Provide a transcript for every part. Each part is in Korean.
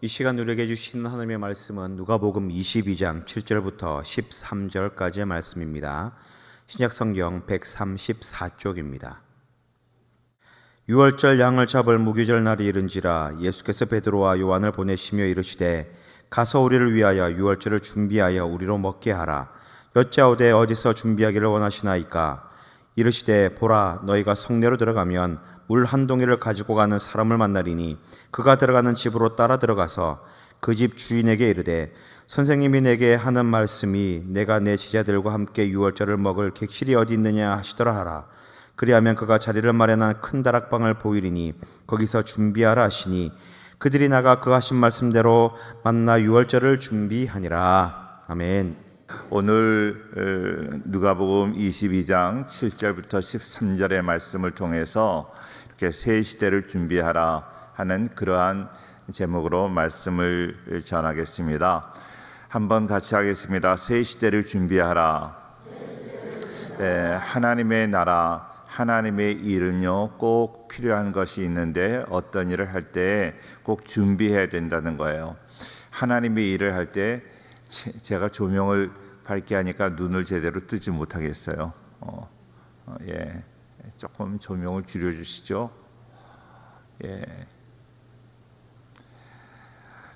이 시간 우리에게 주신 하나님의 말씀은 누가복음 22장 7절부터 13절까지의 말씀입니다. 신약성경 134쪽입니다. 유월절 양을 잡을 무교절 날이 이른지라 예수께서 베드로와 요한을 보내시며 이르시되 가서 우리를 위하여 유월절을 준비하여 우리로 먹게 하라. 여짜오되 어디서 준비하기를 원하시나이까? 이르시되 보라, 너희가 성내로 들어가면 물 한 동이를 가지고 가는 사람을 만나리니 그가 들어가는 집으로 따라 들어가서 그 집 주인에게 이르되 선생님이 내게 하는 말씀이 내가 내 제자들과 함께 유월절을 먹을 객실이 어디 있느냐 하시더라 하라. 그리하면 그가 자리를 마련한 큰 다락방을 보이리니 거기서 준비하라 하시니 그들이 나가 그 하신 말씀대로 만나 유월절을 준비하니라. 아멘. 오늘 누가복음 22장 7절부터 13절의 말씀을 통해서 이렇게 새 시대를 준비하라 하는 그러한 제목으로 말씀을 전하겠습니다. 한번 같이 하겠습니다. 새 시대를 준비하라. 하나님의 나라, 하나님의 일은요 꼭 필요한 것이 있는데 어떤 일을 할 때 꼭 준비해야 된다는 거예요. 하나님의 일을 할 때 제가 조명을 밝게 하니까 눈을 제대로 뜨지 못하겠어요. 조금 조명을 줄여주시죠.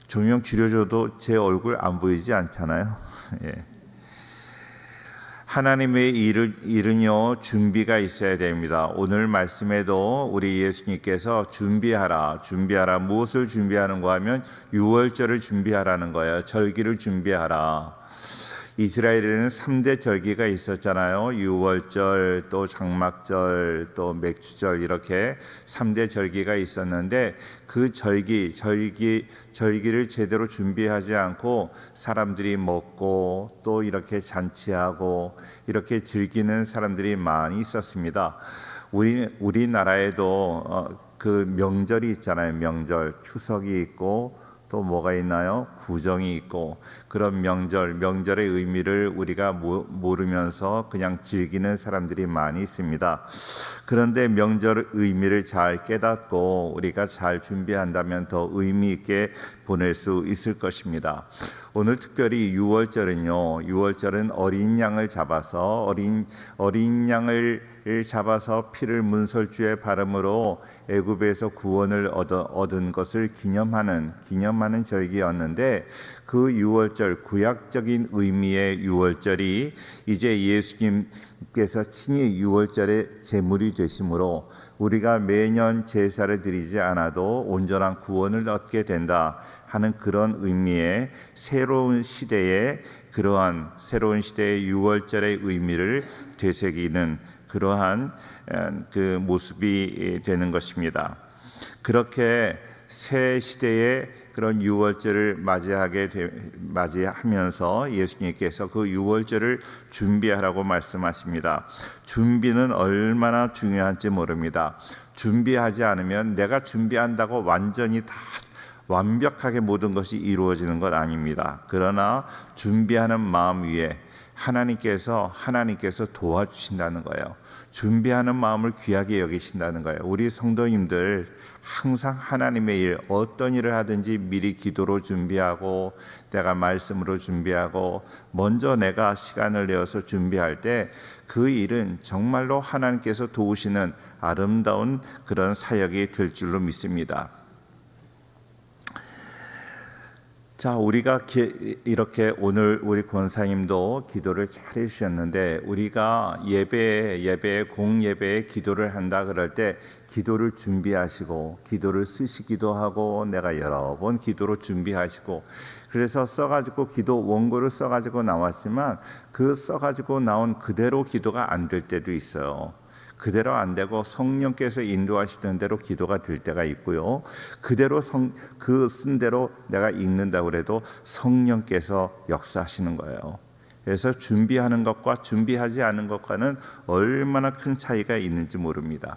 조명 줄여줘도 제 얼굴 안 보이지 않잖아요. 하나님의 일은요 준비가 있어야 됩니다. 오늘 말씀에도 우리 예수님께서 준비하라 무엇을 준비하는가 하면 유월절을 준비하라는 거예요. 절기를 준비하라. 이스라엘에는 3대 절기가 있었잖아요. 유월절, 또 장막절, 또 맥주절 이렇게 3대 절기가 있었는데 그 절기를 제대로 준비하지 않고 사람들이 먹고 또 이렇게 잔치하고 이렇게 즐기는 사람들이 많이 있었습니다. 우리나라에도 그 명절이 있잖아요. 명절, 추석이 있고 또 뭐가 있나요? 구정이 있고 그런 명절의 의미를 우리가 모르면서 그냥 즐기는 사람들이 많이 있습니다. 그런데 명절 의미를 잘 깨닫고 우리가 잘 준비한다면 더 의미 있게 보낼 수 있을 것입니다. 오늘 특별히 유월절은 어린 양을 잡아서 어린 양을 잡아서 피를 문설주에 바름으로 애굽에서 구원을 얻은 것을 기념하는 절기였는데 그 유월절, 구약적인 의미의 유월절이 이제 예수님께서 친히 유월절의 제물이 되심으로 우리가 매년 제사를 드리지 않아도 온전한 구원을 얻게 된다 하는 그런 의미의 새로운 시대의 유월절의 의미를 되새기는 그러한 그 모습이 되는 것입니다. 그렇게 새 시대의 그런 유월절을 맞이하면서 예수님께서 그 유월절을 준비하라고 말씀하십니다. 준비는 얼마나 중요한지 모릅니다. 준비하지 않으면 내가 준비한다고 완전히 다 완벽하게 모든 것이 이루어지는 것 아닙니다. 그러나 준비하는 마음 위에 하나님께서 도와주신다는 거예요. 준비하는 마음을 귀하게 여기신다는 거예요. 우리 성도님들 항상 하나님의 일, 어떤 일을 하든지 미리 기도로 준비하고 내가 말씀으로 준비하고 먼저 내가 시간을 내어서 준비할 때 그 일은 정말로 하나님께서 도우시는 아름다운 그런 사역이 될 줄로 믿습니다. 자, 우리가 이렇게 오늘 우리 권사님도 기도를 잘 해주셨는데 우리가 공예배에 기도를 한다 그럴 때 기도를 준비하시고 기도를 쓰시기도 하고 내가 여러 번 기도로 준비하시고 그래서 써가지고 원고를 써가지고 나왔지만 그 써가지고 나온 그대로 기도가 안 될 때도 있어요. 그대로 안 되고 성령께서 인도하시던 대로 기도가 될 때가 있고요. 그대로 그 쓴 대로 내가 읽는다고 해도 성령께서 역사하시는 거예요. 그래서 준비하는 것과 준비하지 않은 것과는 얼마나 큰 차이가 있는지 모릅니다.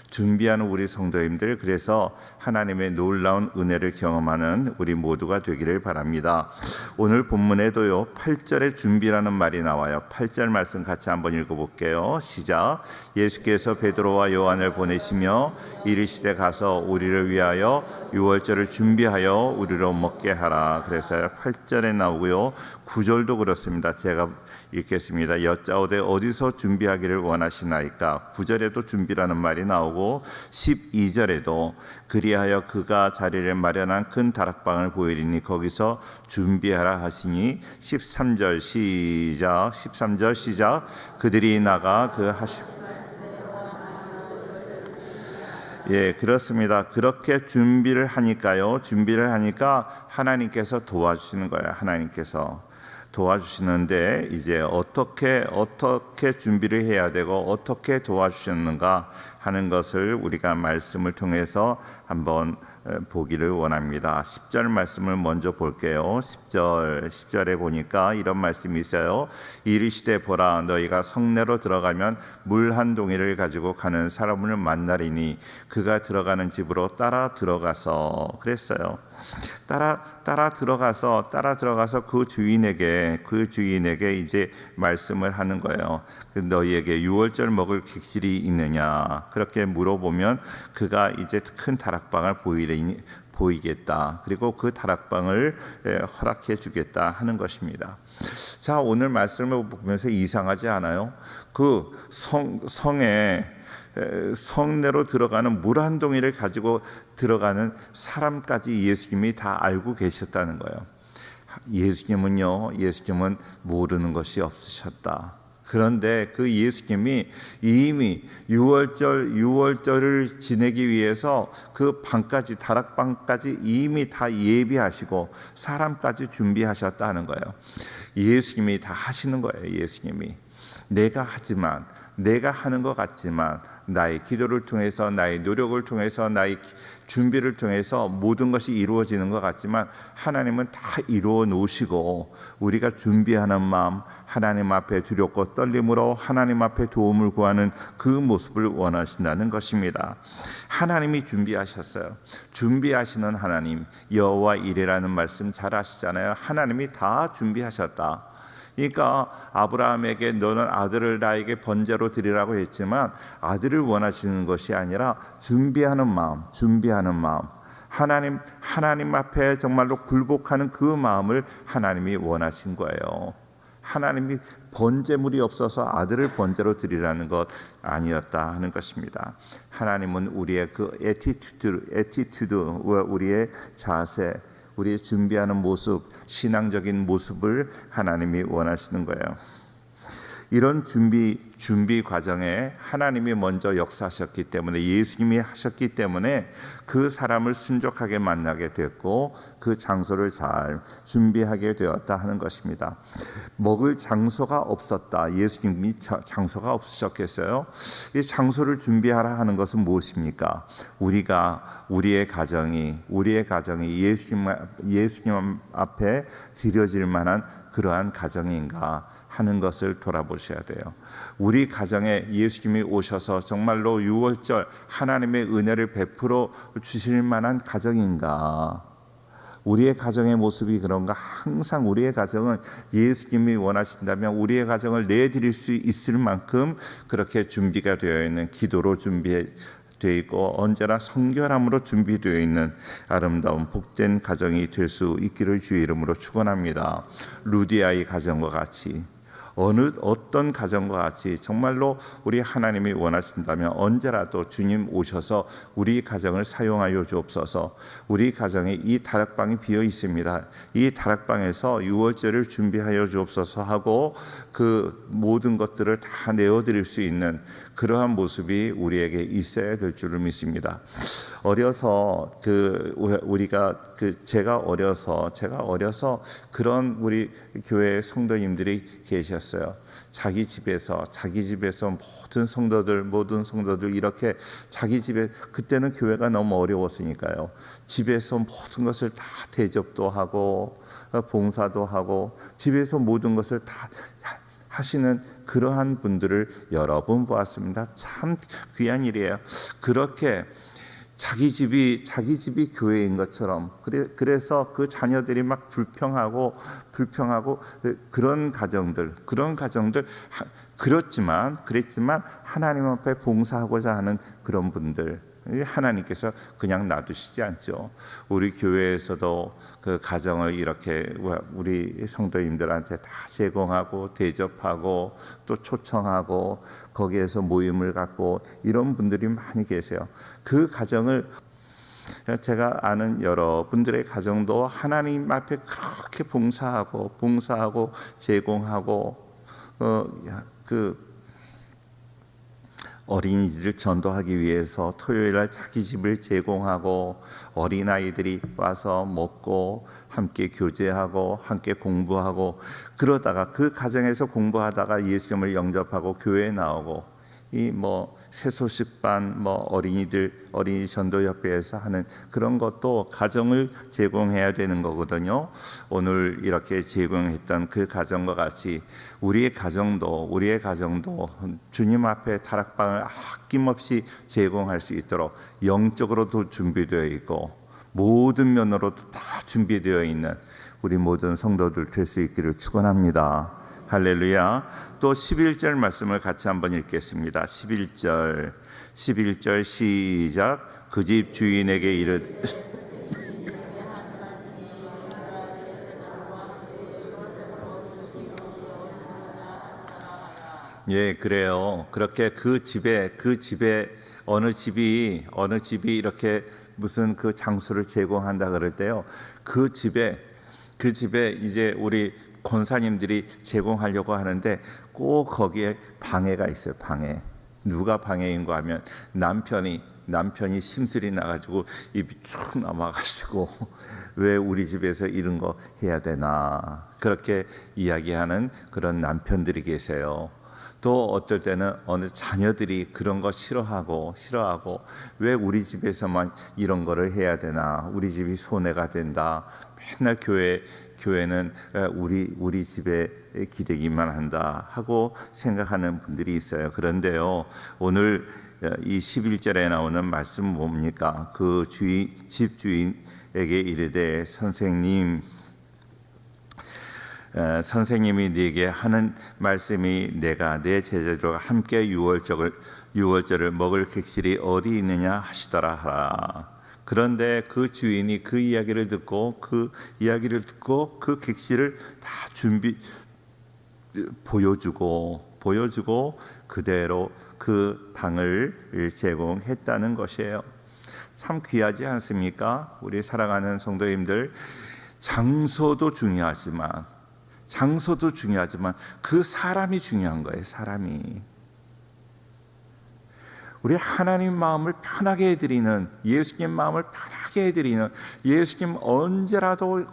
준비하는 우리 성도님들, 그래서 하나님의 놀라운 은혜를 경험하는 우리 모두가 되기를 바랍니다. 오늘 본문에도요 8절에 준비라는 말이 나와요. 8절 말씀 같이 한번 읽어볼게요. 시작. 예수께서 베드로와 요한을 보내시며 이르시되 가서 우리를 위하여 유월절을 준비하여 우리로 먹게 하라. 그래서 8절에 나오고요 9절도 그렇습니다. 제가 읽겠습니다. 여짜오되 어디서 준비하기를 원하시나이까. 9절에도 준비라는 말이 나오고 12절에도 그리하여 그가 자리를 마련한 큰 다락방을 보이리니 거기서 준비하라 하시니 13절 시작. 13절 시작. 그들이 나가 그 하시 예, 그렇습니다. 그렇게 준비를 하니까요. 준비를 하니까 하나님께서 도와주시는 거예요. 하나님께서 도와주시는데 이제 어떻게 준비를 해야 되고 어떻게 도와주셨는가 하는 것을 우리가 말씀을 통해서 한번 보기를 원합니다. 10절 말씀을 먼저 볼게요. 10절에 보니까 이런 말씀이 있어요. 이르시되 보라 너희가 성내로 들어가면 물 한 동이를 가지고 가는 사람을 만나리니 그가 들어가는 집으로 따라 들어가서 그랬어요. 따라 들어가서 그 주인에게 이제 말씀을 하는 거예요. 너희에게 유월절 먹을 객실이 있느냐 그렇게 물어보면 그가 이제 큰 다락방을 보이겠다. 그리고 그 다락방을 허락해 주겠다 하는 것입니다. 자, 오늘 말씀을 보면서 이상하지 않아요? 그 성내로 들어가는 물 한 동이를 가지고 들어가는 사람까지 예수님이 다 알고 계셨다는 거예요. 예수님은 모르는 것이 없으셨다. 그런데 그 예수님이 이미 유월절을 지내기 위해서 그 방까지 다락방까지 이미 다 예비하시고 사람까지 준비하셨다는 거예요. 예수님이 다 하시는 거예요. 예수님이 내가 하는 것 같지만 나의 기도를 통해서 나의 노력을 통해서 나의 준비를 통해서 모든 것이 이루어지는 것 같지만 하나님은 다 이루어 놓으시고 우리가 준비하는 마음 하나님 앞에 두렵고 떨림으로 하나님 앞에 도움을 구하는 그 모습을 원하신다는 것입니다. 하나님이 준비하셨어요. 준비하시는 하나님 여호와 이레라는 말씀 잘 아시잖아요. 하나님이 다 준비하셨다. 그러니까 아브라함에게 너는 아들을 나에게 번제로 드리라고 했지만 아들을 원하시는 것이 아니라 준비하는 마음 하나님 앞에 정말로 굴복하는 그 마음을 하나님이 원하신 거예요. 하나님이 번제물이 없어서 아들을 번제로 드리라는 것 아니었다 하는 것입니다. 하나님은 우리의 그 에티튜드, 우리의 자세, 우리의 준비하는 모습, 신앙적인 모습을 하나님이 원하시는 거예요. 이런 준비 과정에 하나님이 먼저 역사하셨기 때문에 예수님이 하셨기 때문에 그 사람을 순종하게 만나게 됐고 그 장소를 잘 준비하게 되었다 하는 것입니다. 먹을 장소가 없었다. 예수님이 장소가 없으셨겠어요? 이 장소를 준비하라 하는 것은 무엇입니까? 우리의 가정이 예수님 앞에 드려질 만한 그러한 가정인가 하는 것을 돌아보셔야 돼요. 우리 가정에 예수님이 오셔서 정말로 유월절 하나님의 은혜를 베풀어 주실 만한 가정인가? 우리의 가정의 모습이 그런가? 항상 우리의 가정은 예수님이 원하신다면 우리의 가정을 내드릴 수 있을 만큼 그렇게 준비가 되어 있는 기도로 되어 있고 언제나 성결함으로 준비되어 있는 아름다운 복된 가정이 될 수 있기를 주의 이름으로 축원합니다. 루디아의 가정과 같이 어떤 가정과 같이 정말로 우리 하나님이 원하신다면 언제라도 주님 오셔서 우리 가정을 사용하여 주옵소서. 우리 가정에 이 다락방이 비어 있습니다. 이 다락방에서 유월절을 준비하여 주옵소서 하고 그 모든 것들을 다 내어드릴 수 있는 그러한 모습이 우리에게 있어야 될 줄을 믿습니다. 제가 어려서 그런 우리 교회 성도님들이 계셨어요. 하셨어요. 자기 집에서 모든 성도들 이렇게 자기 집에, 그때는 교회가 너무 어려웠으니까요. 집에서 모든 것을 다 대접도 하고 봉사도 하고 집에서 모든 것을 다 하시는 그러한 분들을 여러 번 보았습니다. 참 귀한 일이에요. 그렇게 자기 집이 교회인 것처럼, 그래서 그 자녀들이 막 불평하고 그런 가정들 그랬지만 하나님 앞에 봉사하고자 하는 그런 분들, 하나님께서 그냥 놔두시지 않죠. 우리 교회에서도 그 가정을 이렇게 우리 성도님들한테 다 제공하고 대접하고 또 초청하고 거기에서 모임을 갖고 이런 분들이 많이 계세요. 그 가정을, 제가 아는 여러분들의 가정도 하나님 앞에 그렇게 봉사하고 제공하고 그 어린이들을 전도하기 위해서 토요일날 자기 집을 제공하고 어린아이들이 와서 먹고 함께 교제하고 함께 공부하고, 그러다가 그 가정에서 공부하다가 예수님을 영접하고 교회에 나오고, 이 새소식반 어린이 전도협회에서 하는 그런 것도 가정을 제공해야 되는 거거든요. 오늘 이렇게 제공했던 그 가정과 같이 우리의 가정도 주님 앞에 다락방을 아낌없이 제공할 수 있도록 영적으로도 준비되어 있고 모든 면으로도 다 준비되어 있는 우리 모든 성도들 될 수 있기를 축원합니다. 할렐루야. 또 11절 말씀을 같이 한번 읽겠습니다. 11절 시작. 그 집 주인에게 예, 그래요. 그렇게 그 집에 어느 집이 이렇게 무슨 그 장소를 제공한다 그럴 때요. 그 집에 이제 우리 권사님들이 제공하려고 하는데 꼭 거기에 방해가 있어요. 방해. 누가 방해인가 하면 남편이 심술이 나가지고 입이 쭉 남아가지고 왜 우리 집에서 이런 거 해야 되나, 그렇게 이야기하는 그런 남편들이 계세요. 또 어떨 때는 어느 자녀들이 그런 거 싫어하고 왜 우리 집에서만 이런 거를 해야 되나, 우리 집이 손해가 된다, 맨날 교회는 우리 집에 기대기만 한다 하고 생각하는 분들이 있어요. 그런데요, 오늘 이 11절에 나오는 말씀 뭡니까? 그 집주인에게 이르되 선생님이 네게 하는 말씀이 내가 내 제자들과 함께 유월절을 먹을 객실이 어디 있느냐 하시더라 하라. 그런데 그 주인이 그 이야기를 듣고 그 객실을 다 보여주고 그대로 그 방을 제공했다는 것이에요. 참 귀하지 않습니까? 우리 사랑하는 성도님들, 장소도 중요하지만 그 사람이 중요한 거예요. 사람이. 우리 하나님 마음을 편하게 해드리는, 예수님 마음을 편하게 해드리는, 예수님 언제라도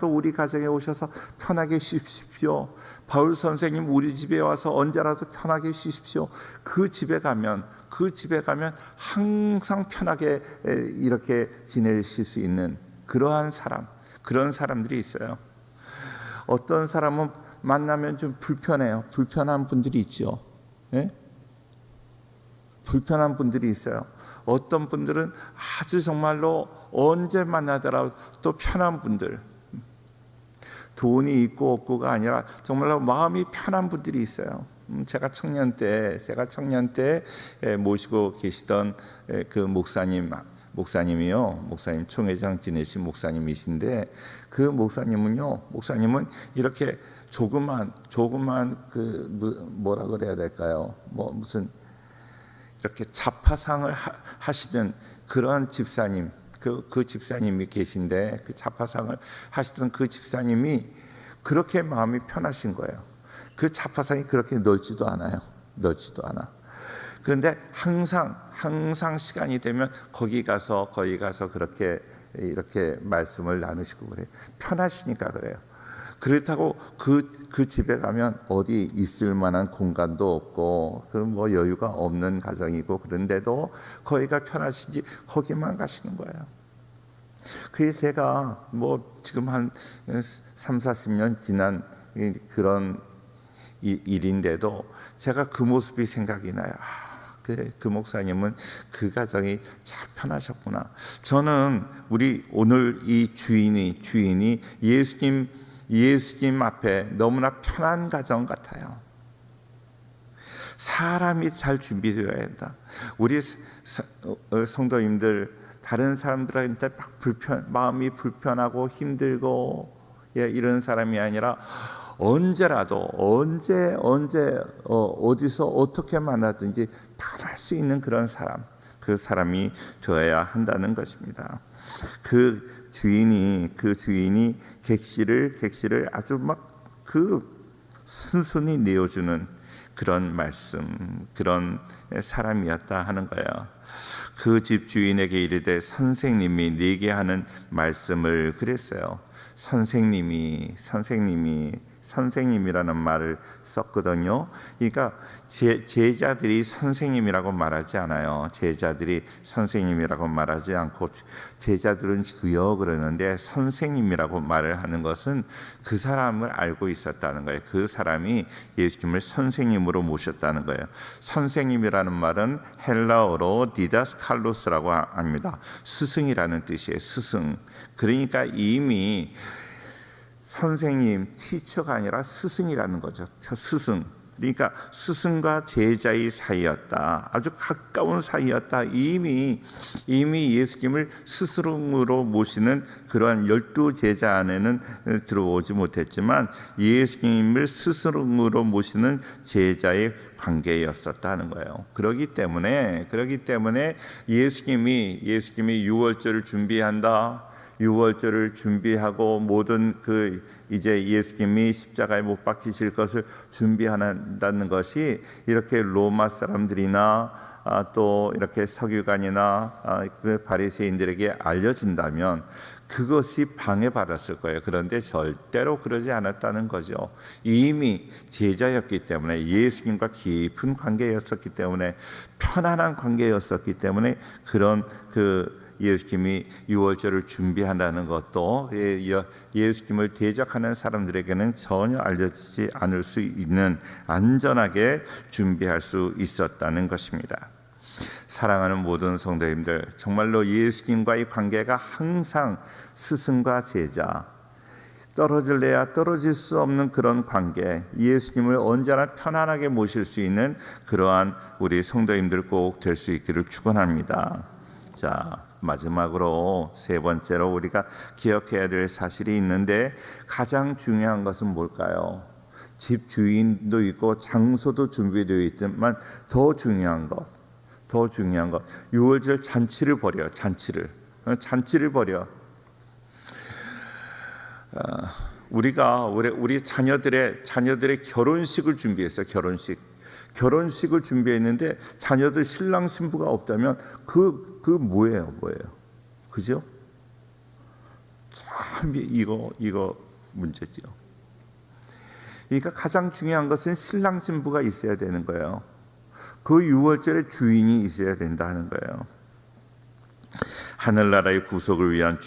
우리 가정에 오셔서 편하게 쉬십시오. 바울 선생님 우리 집에 와서 언제라도 편하게 쉬십시오. 그 집에 가면 항상 편하게 이렇게 지내실 수 있는 그런 사람들이 있어요. 어떤 사람은 만나면 좀 불편해요. 불편한 분들이 있죠. 예? 불편한 분들이 있어요. 어떤 분들은 아주 정말로 언제 만나더라도 또 편한 분들, 돈이 있고 없고가 아니라 정말로 마음이 편한 분들이 있어요. 제가 청년 때 모시고 계시던 그 목사님 총회장 지내신 목사님이신데, 그 목사님은 이렇게 조그만 뭐라 그래야 될까요? 무슨 이렇게 자파상을 하시던 그런 집사님, 그 집사님이 계신데, 그 자파상을 하시던 그 집사님이 그렇게 마음이 편하신 거예요. 그 자파상이 그렇게 넓지도 않아. 그런데 항상 시간이 되면 거기 가서 그렇게 이렇게 말씀을 나누시고 그래요. 편하시니까 그래요. 그렇다고 그 집에 가면 어디 있을 만한 공간도 없고 그 뭐 여유가 없는 가정이고, 그런데도 거기가 편하신지 거기만 가시는 거예요. 그게 제가 뭐 지금 한 30-40년 지난 그런 일인데도 제가 그 모습이 생각이 나요. 그 목사님은 그 가정이 참 편하셨구나. 저는 우리 오늘 이 주인이 예수님 앞에 너무나 편한 가정 같아요. 사람이 잘 준비되어야 한다. 우리 성도님들 다른 사람들한테 막 마음이 불편하고 힘들고 이런 사람이 아니라 언제라도 어디서 어떻게 만나든지 다 할 수 있는 그런 사람, 그 사람이 되어야 한다는 것입니다. 그 주인이 객실을 아주 막 그 순순히 내어주는 그런 말씀, 그런 사람이었다 하는 거예요. 그 집 주인에게 이르되 선생님이 네게 하는 말씀을 그랬어요. 선생님이라는 말을 썼거든요. 그러니까 제자들이 선생님이라고 말하지 않아요. 제자들이 선생님이라고 말하지 않고 제자들은 주여 그러는데 선생님이라고 말을 하는 것은 그 사람을 알고 있었다는 거예요. 그 사람이 예수님을 선생님으로 모셨다는 거예요. 선생님이라는 말은 헬라어로 디다스칼로스라고 합니다. 스승이라는 뜻이에요. 스승. 그러니까 이미 선생님, 티처가 아니라 스승이라는 거죠. 스승. 그러니까 스승과 제자의 사이였다. 아주 가까운 사이였다. 이미 예수님을 스승으로 모시는 그러한 12제자 안에는 들어오지 못했지만 예수님을 스승으로 모시는 제자의 관계였었다는 거예요. 그렇기 때문에 예수님이 유월절을 준비한다. 유월절을 준비하고 모든 이제 예수님이 십자가에 못 박히실 것을 준비한다는 것이 이렇게 로마 사람들이나 또 이렇게 서기관이나 그 바리새인들에게 알려진다면 그것이 방해받았을 거예요. 그런데 절대로 그러지 않았다는 거죠. 이미 제자였기 때문에, 예수님과 깊은 관계였었기 때문에, 편안한 관계였었기 때문에 그런 예수님이 유월절을 준비한다는 것도 예수님을 대적하는 사람들에게는 전혀 알려지지 않을 수 있는, 안전하게 준비할 수 있었다는 것입니다. 사랑하는 모든 성도님들, 정말로 예수님과의 관계가 항상 스승과 제자, 떨어질래야 떨어질 수 없는 그런 관계, 예수님을 언제나 편안하게 모실 수 있는 그러한 우리 성도님들 꼭 될 수 있기를 축원합니다. 자, 마지막으로 세 번째로 우리가 기억해야 될 사실이 있는데, 가장 중요한 것은 뭘까요? 집 주인도 있고 장소도 준비되어 있지만 더 중요한 것, 유월절 잔치를 벌여. 잔치를 벌여. 우리가 우리 자녀들의 결혼식을 준비했어요. 결혼식을 준비했는데 자녀들 신랑 신부가 없다면 그 뭐예요? 그죠? 참 이거 문제죠. 그러니까 가장 중요한 것은 신랑 신부가 있어야 되는 거예요. 그 유월절에 주인이 있어야 된다는 거예요. 하늘나라의 구속을 위한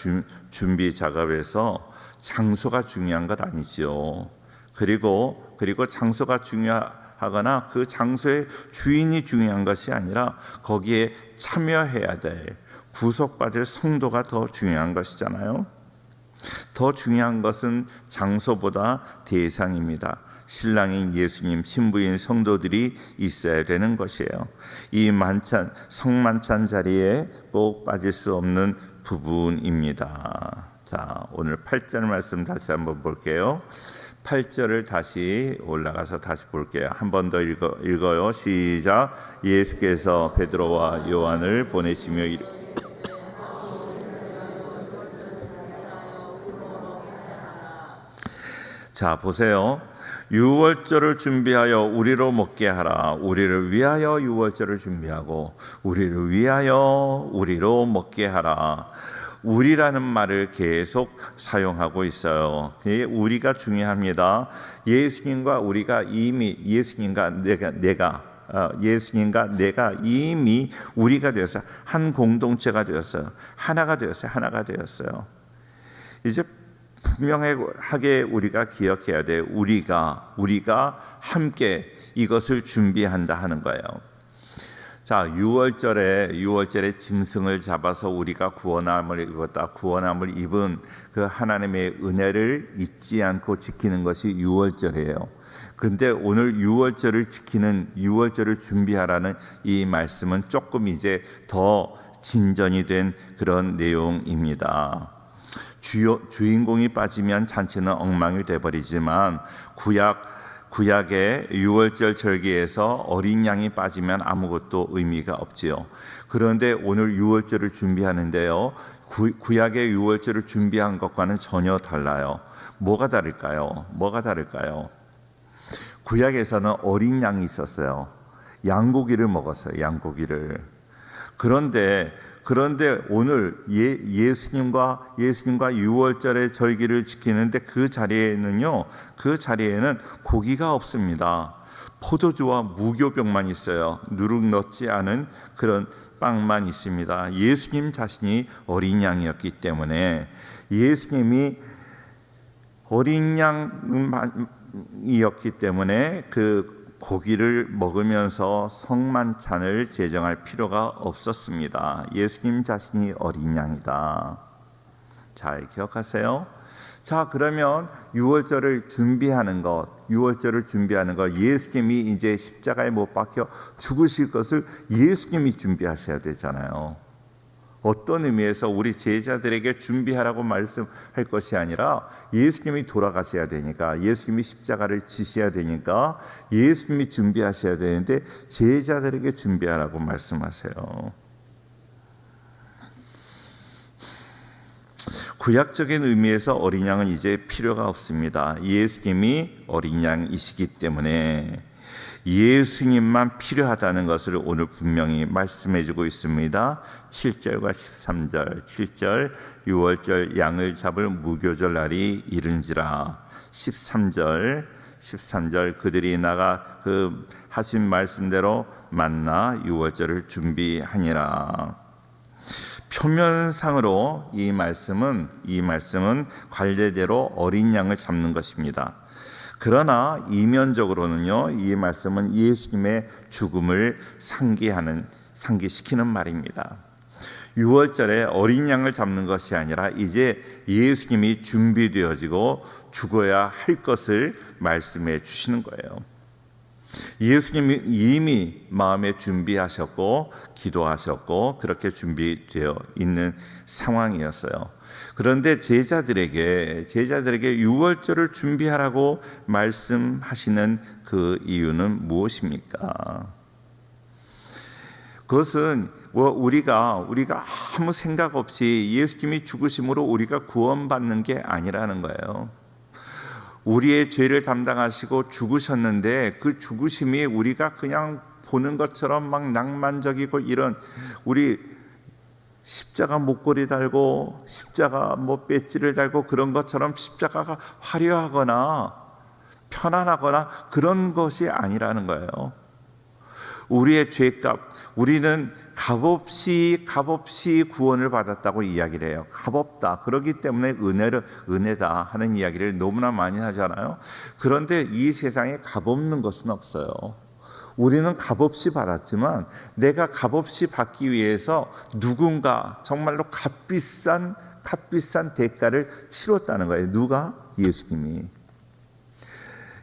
준비 작업에서 장소가 중요한 것 아니죠. 그리고 장소가 중요하거나 그 장소의 주인이 중요한 것이 아니라 거기에 참여해야 될, 구속받을 성도가 더 중요한 것이잖아요. 더 중요한 것은 장소보다 대상입니다. 신랑인 예수님, 신부인 성도들이 있어야 되는 것이에요. 이 성만찬 자리에 꼭 빠질 수 없는 부분입니다. 자, 오늘 8절 말씀 다시 한번 볼게요. 8절을 다시 올라가서 다시 볼게요. 한 번 더 읽어요. 시작. 예수께서 베드로와 요한을 보내시며 자, 보세요. 유월절을 준비하여 우리로 먹게 하라. 우리를 위하여 유월절을 준비하고 우리를 위하여 우리로 먹게 하라. 우리라는 말을 계속 사용하고 있어요. 우리가 중요합니다. 예수님과 우리가 이미 예수님과 내가 이미 우리가 되었어요. 한 공동체가 되었어요. 하나가 되었어요. 이제 분명하게 우리가 기억해야 돼. 우리가 함께 이것을 준비한다 하는 거예요. 자, 6월절에 짐승을 잡아서 우리가 구원함을 입은 그 하나님의 은혜를 잊지 않고 지키는 것이 6월절이에요. 그런데 오늘 6월절을 준비하라는 이 말씀은 조금 이제 더 진전이 된 그런 내용입니다. 주인공이 빠지면 잔치는 엉망이 돼버리지만 구약의 6월절 절기에서 어린 양이 빠지면 아무것도 의미가 없지요. 그런데 오늘 6월절을 준비하는데요, 구약의 6월절을 준비한 것과는 전혀 달라요. 뭐가 다를까요? 구약에서는 어린 양이 있었어요. 양고기를 먹었어요. 그런데 오늘 예수님과 6월절의 절기를 지키는데 그 자리에는 고기가 없습니다. 포도주와 무교병만 있어요. 누룩 넣지 않은 그런 빵만 있습니다. 예수님 자신이 어린 양이었기 때문에, 예수님이 어린 양이었기 때문에 그 고기를 먹으면서 성만찬을 제정할 필요가 없었습니다. 예수님 자신이 어린 양이다. 잘 기억하세요. 자, 그러면 6월절을 준비하는 것, 예수님이 이제 십자가에 못 박혀 죽으실 것을 예수님이 준비하셔야 되잖아요. 어떤 의미에서 우리 제자들에게 준비하라고 말씀할 것이 아니라 예수님이 돌아가셔야 되니까, 예수님이 십자가를 지셔야 되니까 예수님이 준비하셔야 되는데 제자들에게 준비하라고 말씀하세요. 구약적인 의미에서 어린 양은 이제 필요가 없습니다. 예수님이 어린 양이시기 때문에 예수님만 필요하다는 것을 오늘 분명히 말씀해주고 있습니다. 7절과 13절, 7절 6월절 양을 잡을 무교절 날이 이른지라. 13절 그들이 나가 그 하신 말씀대로 만나 6월절을 준비하니라. 표면상으로 이 말씀은 관례대로 어린 양을 잡는 것입니다. 그러나 이면적으로는요, 이 말씀은 예수님의 죽음을 상기시키는 말입니다. 6월절에 어린 양을 잡는 것이 아니라 이제 예수님이 준비되어지고 죽어야 할 것을 말씀해 주시는 거예요. 예수님이 이미 마음에 준비하셨고 기도하셨고 그렇게 준비되어 있는 상황이었어요. 그런데 제자들에게 6월절을 준비하라고 말씀하시는 그 이유는 무엇입니까? 그것은 우리가 아무 생각 없이 예수님이 죽으심으로 우리가 구원받는 게 아니라는 거예요. 우리의 죄를 담당하시고 죽으셨는데 그 죽으심이 우리가 그냥 보는 것처럼 막 낭만적이고 이런, 우리 십자가 목걸이 달고 십자가 배지를 달고 그런 것처럼 십자가가 화려하거나 편안하거나 그런 것이 아니라는 거예요. 우리의 죄값, 우리는 값없이 구원을 받았다고 이야기를 해요. 값없다. 그렇기 때문에 은혜다 하는 이야기를 너무나 많이 하잖아요. 그런데 이 세상에 값없는 것은 없어요. 우리는 값없이 받았지만 내가 값없이 받기 위해서 누군가 정말로 값비싼 대가를 치렀다는 거예요. 누가? 예수님이.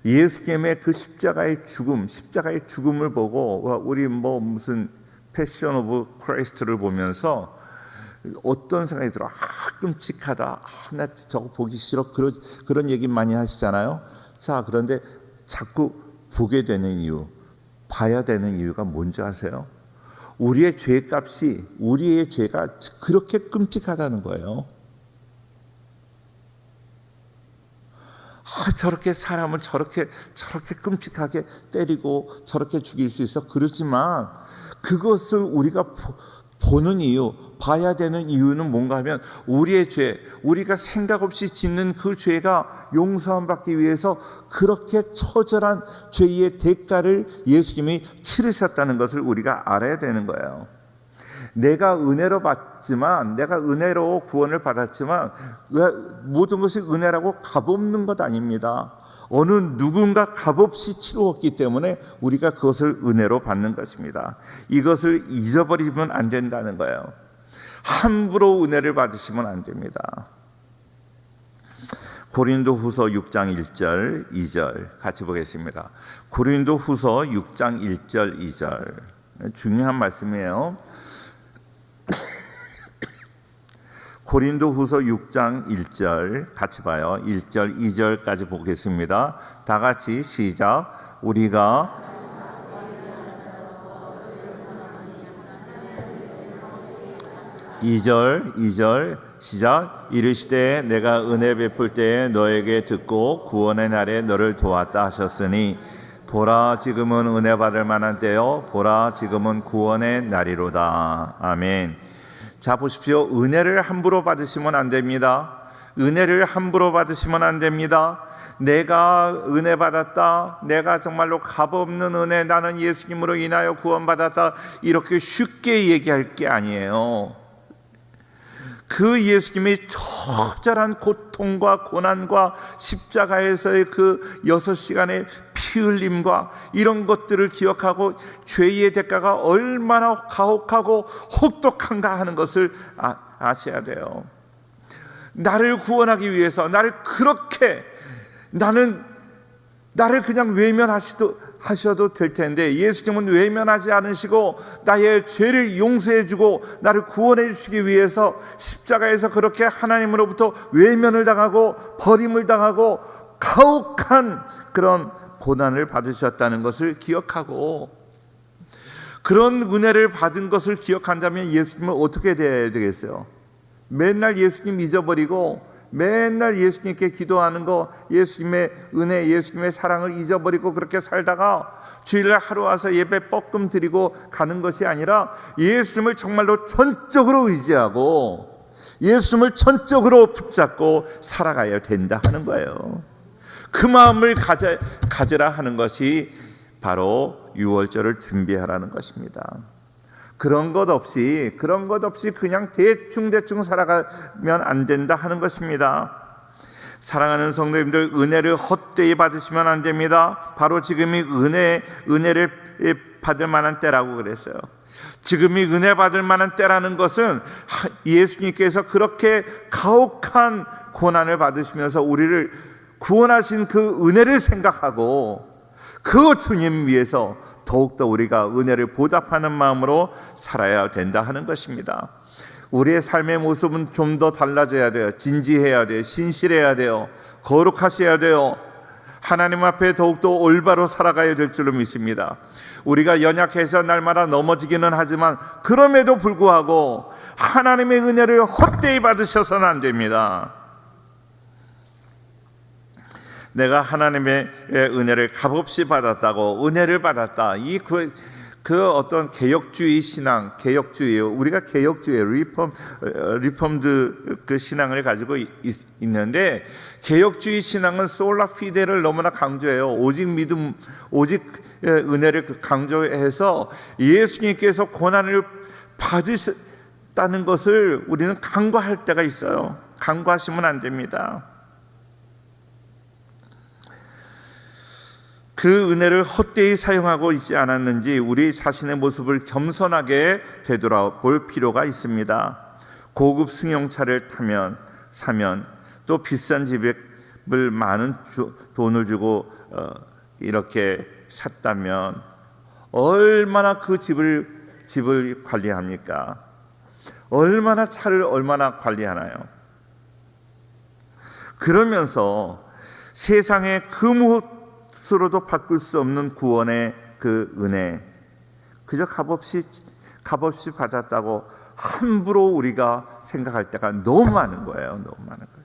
예수님의 그 십자가의 죽음을 보고 우리 무슨 패션 오브 크라이스트를 보면서 어떤 생각이 들어? 끔찍하다. 나 저거 보기 싫어. 그런 얘기 많이 하시잖아요. 자, 그런데 자꾸 보게 되는 이유, 봐야 되는 이유가 뭔지 아세요? 우리의 죄가 그렇게 끔찍하다는 거예요. 저렇게 사람을 저렇게 끔찍하게 때리고 저렇게 죽일 수 있어. 그렇지만 그것을 우리가 보는 이유, 봐야 되는 이유는 뭔가 하면 우리의 죄, 우리가 생각 없이 짓는 그 죄가 용서함 받기 위해서 그렇게 처절한 죄의 대가를 예수님이 치르셨다는 것을 우리가 알아야 되는 거예요. 내가 은혜로 받지만, 내가 은혜로 구원을 받았지만 모든 것이 은혜라고 값없는 것 아닙니다. 어느 누군가 값없이 치루었기 때문에 우리가 그것을 은혜로 받는 것입니다. 이것을 잊어버리면 안 된다는 거예요. 함부로 은혜를 받으시면 안 됩니다. 고린도후서 6장 1절 2절 같이 보겠습니다. 고린도후서 6장 1절 2절 중요한 말씀이에요. 고린도후서 6장 1절 같이 봐요. 1절 2절까지 보겠습니다. 다 같이 시작. 우리가 2절 시작. 이르시되 내가 은혜 베풀 때에 너에게 듣고 구원의 날에 너를 도왔다 하셨으니 보라 지금은 은혜 받을 만한 때요 보라 지금은 구원의 날이로다. 아멘. 자 보십시오. 은혜를 함부로 받으시면 안 됩니다. 은혜를 함부로 받으시면 안 됩니다. 내가 은혜 받았다, 내가 정말로 값없는 은혜, 나는 예수님으로 인하여 구원받았다, 이렇게 쉽게 얘기할 게 아니에요. 그 예수님이 처절한 고통과 고난과 십자가에서의 그 6시간의 피 흘림과 이런 것들을 기억하고 죄의 대가가 얼마나 가혹하고 혹독한가 하는 것을 아셔야 돼요. 나를 구원하기 위해서 나를 그냥 외면하셔도 될 텐데 예수님은 외면하지 않으시고 나의 죄를 용서해 주고 나를 구원해 주시기 위해서 십자가에서 그렇게 하나님으로부터 외면을 당하고 버림을 당하고 가혹한 그런 고난을 받으셨다는 것을 기억하고, 그런 은혜를 받은 것을 기억한다면 예수님은 어떻게 돼야 되겠어요? 맨날 예수님 잊어버리고 맨날 예수님께 기도하는 거, 예수님의 은혜, 예수님의 사랑을 잊어버리고 그렇게 살다가 주일날 하루 와서 예배 뻐끔 드리고 가는 것이 아니라 예수님을 정말로 전적으로 의지하고 예수님을 전적으로 붙잡고 살아가야 된다 하는 거예요. 그 마음을 가지라 하는 것이 바로 유월절을 준비하라는 것입니다. 그런 것 없이 그냥 대충 살아가면 안 된다 하는 것입니다. 사랑하는 성도님들, 은혜를 헛되이 받으시면 안 됩니다. 바로 지금이 은혜를 받을 만한 때라고 그랬어요. 지금이 은혜 받을 만한 때라는 것은 예수님께서 그렇게 가혹한 고난을 받으시면서 우리를 구원하신 그 은혜를 생각하고 그 주님 위해서 더욱더 우리가 은혜를 보답하는 마음으로 살아야 된다 하는 것입니다. 우리의 삶의 모습은 좀 더 달라져야 돼요. 진지해야 돼요. 신실해야 돼요. 거룩하셔야 돼요. 하나님 앞에 더욱더 올바로 살아가야 될 줄로 믿습니다. 우리가 연약해서 날마다 넘어지기는 하지만 그럼에도 불구하고 하나님의 은혜를 헛되이 받으셔서는 안 됩니다. 내가 하나님의 은혜를 값없이 받았다고, 은혜를 받았다, 그 어떤 개혁주의 신앙, 우리가 개혁주의 리폼드 그 신앙을 가지고 있는데, 개혁주의 신앙은 솔라 피데를 너무나 강조해요. 오직 믿음, 오직 은혜를 강조해서 예수님께서 고난을 받으셨다는 것을 우리는 간과할 때가 있어요. 간과하시면 안 됩니다. 그 은혜를 헛되이 사용하고 있지 않았는지 우리 자신의 모습을 겸손하게 되돌아볼 필요가 있습니다. 고급 승용차를 사면 또 비싼 집을 많은 돈을 주고 이렇게 샀다면 얼마나 그 집을 관리합니까? 얼마나 차를 얼마나 관리하나요? 그러면서 세상의 그 무엇으로도 바꿀 수 없는 구원의 그 은혜, 그저 값없이 받았다고 함부로 우리가 생각할 때가 너무 많은 거예요. 너무 많은 거예요.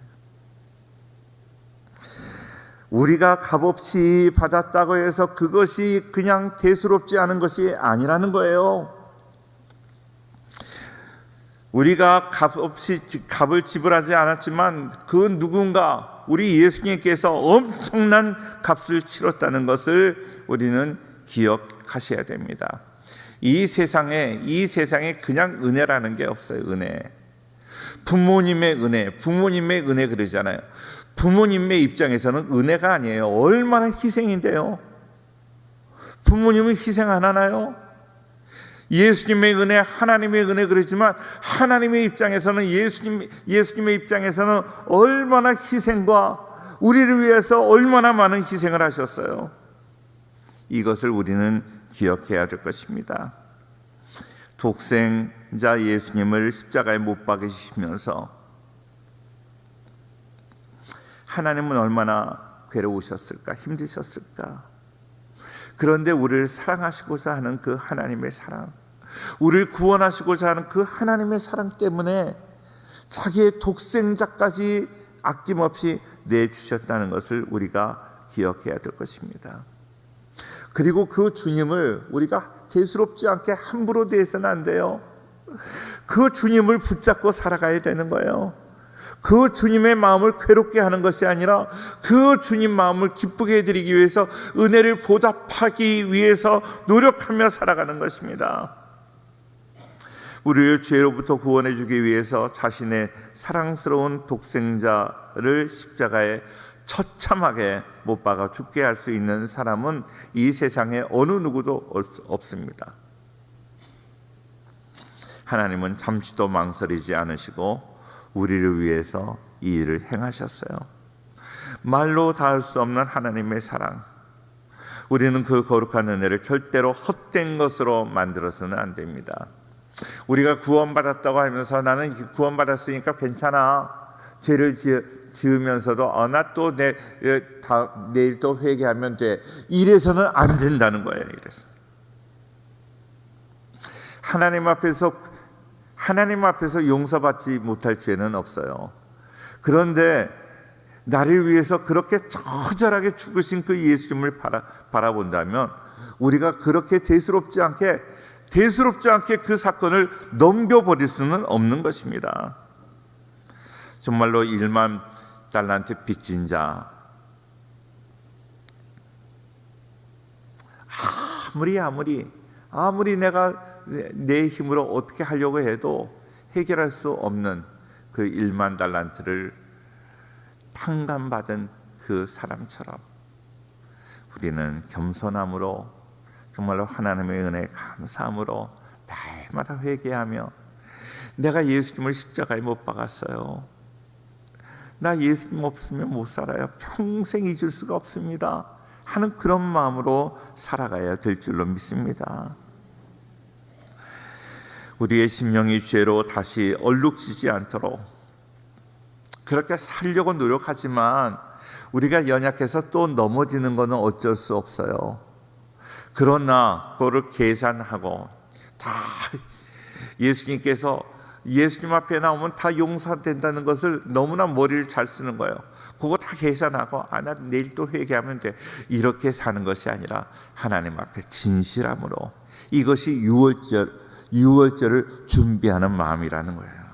우리가 값없이 받았다고 해서 그것이 그냥 대수롭지 않은 것이 아니라는 거예요. 우리가 값을 지불하지 않았지만 그 누군가 우리 예수님께서 엄청난 값을 치렀다는 것을 우리는 기억하셔야 됩니다. 이 세상에 그냥 은혜라는 게 없어요. 은혜. 부모님의 은혜 그러잖아요. 부모님의 입장에서는 은혜가 아니에요. 얼마나 희생인데요. 부모님은 희생 안 하나요? 예수님의 은혜, 하나님의 은혜 그러지만 하나님의 입장에서는 예수님의 입장에서는 얼마나 희생과 우리를 위해서 얼마나 많은 희생을 하셨어요. 이것을 우리는 기억해야 될 것입니다. 독생자 예수님을 십자가에 못 박으시면서 하나님은 얼마나 괴로우셨을까, 힘드셨을까. 그런데 우리를 사랑하시고자 하는 그 하나님의 사랑, 우리를 구원하시고자 하는 그 하나님의 사랑 때문에 자기의 독생자까지 아낌없이 내주셨다는 것을 우리가 기억해야 될 것입니다. 그리고 그 주님을 우리가 대수롭지 않게 함부로 대해서는 안 돼요. 그 주님을 붙잡고 살아가야 되는 거예요. 그 주님의 마음을 괴롭게 하는 것이 아니라 그 주님 마음을 기쁘게 해드리기 위해서 은혜를 보답하기 위해서 노력하며 살아가는 것입니다. 우리를 죄로부터 구원해 주기 위해서 자신의 사랑스러운 독생자를 십자가에 처참하게 못 박아 죽게 할 수 있는 사람은 이 세상에 어느 누구도 없습니다. 하나님은 잠시도 망설이지 않으시고 우리를 위해서 이 일을 행하셨어요. 말로 닿을 수 없는 하나님의 사랑. 우리는 그 거룩한 은혜를 절대로 헛된 것으로 만들어서는 안 됩니다. 우리가 구원받았다고 하면서 나는 구원받았으니까 괜찮아. 죄를 지으면서도 나 또 내일 또 회개하면 돼. 이래서는 안 된다는 거예요. 이래서 하나님 앞에서 용서받지 못할 죄는 없어요. 그런데 나를 위해서 그렇게 처절하게 죽으신 그 예수님을 바라본다면 우리가 그렇게 대수롭지 않게 그 사건을 넘겨버릴 수는 없는 것입니다. 정말로 1만 달란트 빚진 자, 아무리 내가 내 힘으로 어떻게 하려고 해도 해결할 수 없는 그 1만 달란트를 탕감받은 그 사람처럼 우리는 겸손함으로 정말로 하나님의 은혜에 감사함으로 날마다 회개하며 내가 예수님을 십자가에 못 박았어요. 나 예수님 없으면 못 살아요. 평생 잊을 수가 없습니다. 하는 그런 마음으로 살아가야 될 줄로 믿습니다. 우리의 심령이 죄로 다시 얼룩지지 않도록 그렇게 살려고 노력하지만 우리가 연약해서 또 넘어지는 것은 어쩔 수 없어요. 그러나 그거를 계산하고 다 예수님 앞에 나오면 다 용서된다는 것을 너무나 머리를 잘 쓰는 거예요. 그거 다 계산하고 나 내일 또 회개하면 돼. 이렇게 사는 것이 아니라 하나님 앞에 진실함으로 이것이 유월절을 준비하는 마음이라는 거예요.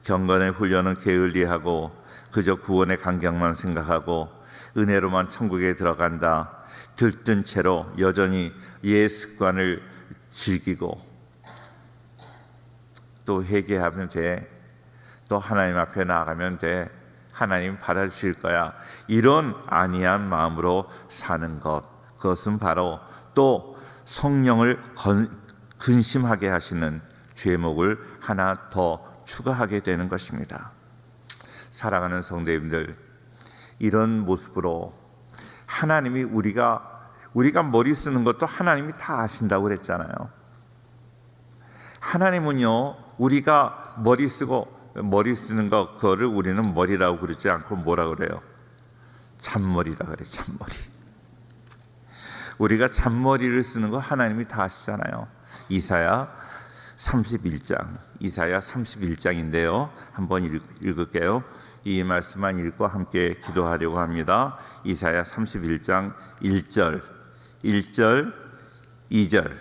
경건의 훈련은 게을리하고 그저 구원의 간격만 생각하고 은혜로만 천국에 들어간다. 들뜬 채로 여전히 옛 습관을 즐기고 또 회개하면 돼. 또 하나님 앞에 나아가면 돼. 하나님 받아주실 거야. 이런 안이한 마음으로 사는 것, 그것은 바로 또 성령을 근심하게 하시는 죄목을 하나 더 추가하게 되는 것입니다. 사랑하는 성도님들, 이런 모습으로 하나님이 우리가 머리 쓰는 것도 하나님이 다 아신다고 그랬잖아요. 하나님은요, 우리가 머리 쓰는 그거를 우리는 머리라고 그러지 않고 뭐라 그래요? 잔머리라 그래. 잔머리. 우리가 잔머리를 쓰는 거 하나님이 다 아시잖아요. 이사야 31장인데요. 한번 읽을게요. 이 말씀만 읽고 함께 기도하려고 합니다. 이사야 31장 1절, 2절.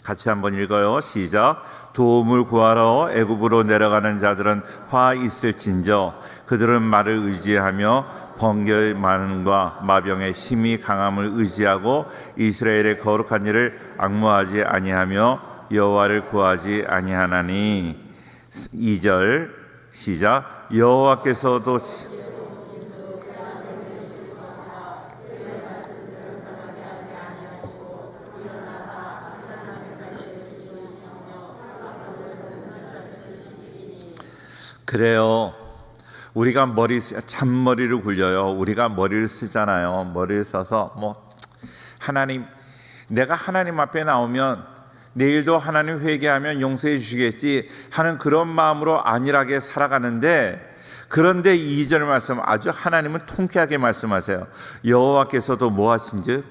같이 한번 읽어요. 시작. 도움을 구하러 애굽으로 내려가는 자들은 화 있을진저 그들은 말을 의지하며 번개의 많음과 마병의 힘이 강함을 의지하고 이스라엘의 거룩한 일을 앙모하지 아니하며 여호와를 구하지 아니하나니. 2절 시작. 여호와께서도 그래요. 우리가 잔머리를 굴려요. 우리가 머리를 쓰잖아요. 머리를 써서 하나님, 내가 하나님 앞에 나오면 내일도 하나님 회개하면 용서해 주시겠지 하는 그런 마음으로 안일하게 살아가는데, 그런데 2절 말씀 아주 하나님은 통쾌하게 말씀하세요. 여호와께서도 뭐 하신즉?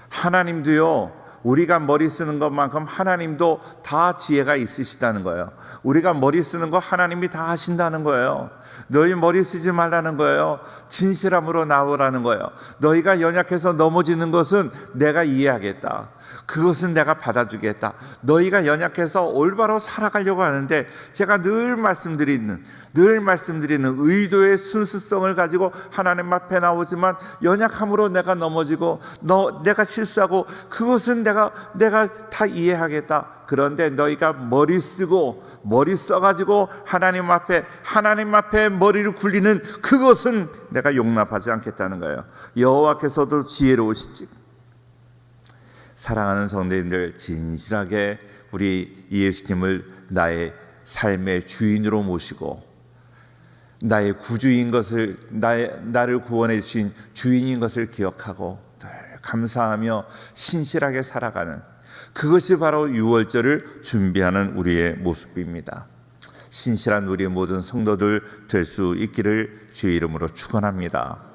하나님도요, 우리가 머리 쓰는 것만큼 하나님도 다 지혜가 있으시다는 거예요. 우리가 머리 쓰는 거 하나님이 다 하신다는 거예요. 너희 머리 쓰지 말라는 거예요. 진실함으로 나오라는 거예요. 너희가 연약해서 넘어지는 것은 내가 이해하겠다. 그것은 내가 받아주겠다. 너희가 연약해서 올바로 살아가려고 하는데, 제가 늘 말씀드리는 의도의 순수성을 가지고 하나님 앞에 나오지만 연약함으로 내가 넘어지고 내가 실수하고, 그것은 내가 다 이해하겠다. 그런데 너희가 머리 써가지고 하나님 앞에 머리를 굴리는 그것은 내가 용납하지 않겠다는 거예요. 여호와께서도 지혜로우시지. 사랑하는 성도님들, 진실하게 우리 예수님을 나의 삶의 주인으로 모시고 나의 구주인 것을, 나를 구원해 주신 주인인 것을 기억하고 늘 감사하며 신실하게 살아가는, 그것이 바로 유월절을 준비하는 우리의 모습입니다. 신실한 우리의 모든 성도들 될 수 있기를 주의 이름으로 축원합니다.